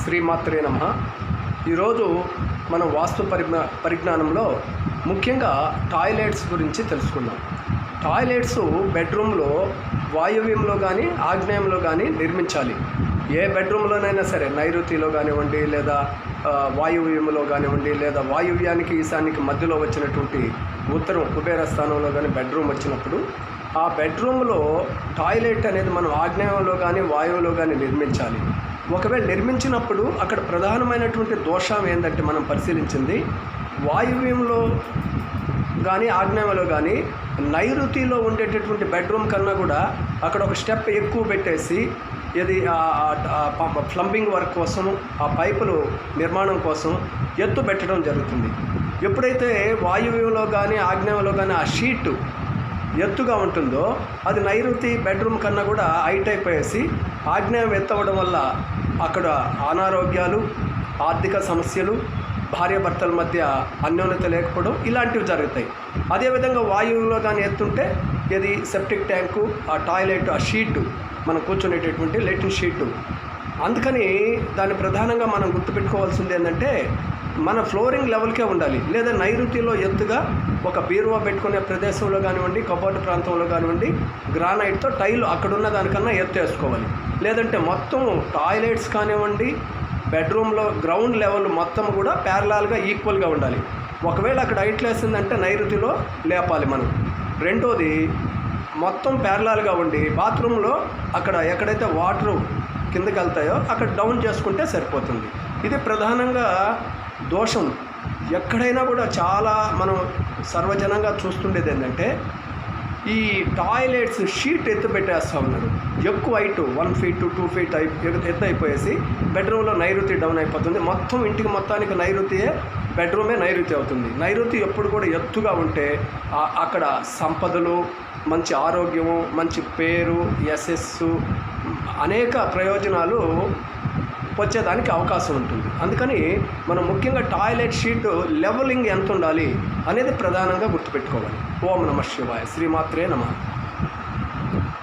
శ్రీమాత్రే నమః. ఈరోజు మనం వాస్తు పరిజ్ఞానంలో ముఖ్యంగా టాయిలెట్స్ గురించి తెలుసుకుందాం. టాయిలెట్స్ బెడ్రూమ్లో వాయువ్యంలో కానీ ఆగ్నేయంలో కానీ నిర్మించాలి. ఏ బెడ్రూమ్లోనైనా సరే, నైరుతిలో కానివ్వండి, లేదా వాయువ్యంలో కానివ్వండి, లేదా వాయువ్యానికి ఈశాన్యకి మధ్యలో వచ్చినటువంటి ఉత్తరం కుబేర స్థానంలో కానీ బెడ్రూమ్ వచ్చినప్పుడు ఆ బెడ్రూమ్లో టాయిలెట్ అనేది మనం ఆగ్నేయంలో కానీ వాయువులో కానీ నిర్మించాలి. ఒకవేళ నిర్మించినప్పుడు అక్కడ ప్రధానమైనటువంటి దోషం ఏంటంటే, మనం పరిశీలించింది వాయువ్యంలో కానీ ఆగ్నేయంలో కానీ నైరుతిలో ఉండేటటువంటి బెడ్రూమ్ కన్నా కూడా అక్కడ ఒక స్టెప్ ఎక్కువ పెట్టేసి ఇది ప్లంబింగ్ వర్క్ కోసం, ఆ పైపులు నిర్మాణం కోసం ఎత్తు పెట్టడం జరుగుతుంది. ఎప్పుడైతే వాయువ్యంలో కానీ ఆగ్నేయంలో కానీ ఆ షీటు ఎత్తుగా ఉంటుందో అది నైరుతి బెడ్రూమ్ కన్నా కూడా హైట్ అయిపోయేసి ఆగ్నేయం ఎత్తవడం వల్ల అక్కడ అనారోగ్యాలు, ఆర్థిక సమస్యలు, భార్యాభర్తల మధ్య అన్యోన్యత లేకపోవడం ఇలాంటివి జరుగుతాయి. అదేవిధంగా వాయువులో కానీ ఎత్తుంటే ఇది సెప్టిక్ ట్యాంకు, ఆ టాయిలెట్, ఆ షీటు, మనం కూర్చునేటటువంటి లెట్రిన్ షీటు. అందుకని దాన్ని ప్రధానంగా మనం గుర్తుపెట్టుకోవాల్సింది ఏంటంటే, మన ఫ్లోరింగ్ లెవెల్కే ఉండాలి. లేదా నైరుతిలో ఎత్తుగా ఒక బీరువా పెట్టుకునే ప్రదేశంలో కానివ్వండి, కబోర్డ్ ప్రాంతంలో కానివ్వండి, గ్రానైట్తో టైల్ అక్కడున్న దానికన్నా ఎత్తు వేసుకోవాలి. లేదంటే మొత్తం టాయిలెట్స్ కానివ్వండి, బెడ్రూమ్లో గ్రౌండ్ లెవెల్ మొత్తం కూడా ప్యారలాల్గా ఈక్వల్గా ఉండాలి. ఒకవేళ అక్కడ హైట్ లేసిందంటే నైరుతిలో లేపాలి మనం. రెండోది, మొత్తం ప్యారలాల్గా ఉండి బాత్రూంలో అక్కడ ఎక్కడైతే వాటరు కిందకి వెళ్తాయో అక్కడ డౌన్ చేసుకుంటే సరిపోతుంది. ఇది ప్రధానంగా దోషం. ఎక్కడైనా కూడా చాలా మనం సర్వజనంగా చూస్తుండేది ఏంటంటే, ఈ టాయిలెట్స్ షీట్ ఎత్తు పెట్టేస్తూ ఉన్నారు. ఎక్కువ హైట్ 1 feet 2 feet ఎత్తు అయిపోయేసి బెడ్రూమ్లో నైరుతి డౌన్ అయిపోతుంది. మొత్తం ఇంటికి మొత్తానికి నైరుతియే, బెడ్రూమే నైరుతి అవుతుంది. నైరుతి ఎప్పుడు కూడా ఎత్తుగా ఉంటే అక్కడ సంపదలు, మంచి ఆరోగ్యము, మంచి పేరు, యశస్సు, అనేక ప్రయోజనాలు వచ్చేదానికి అవకాశం ఉంటుంది. అందుకని మనం ముఖ్యంగా టాయిలెట్ షీట్ లెవెలింగ్ ఎంత ఉండాలి అనేది ప్రధానంగా గుర్తుపెట్టుకోవాలి. ఓం నమః శివాయ. శ్రీమాత్రే నమః.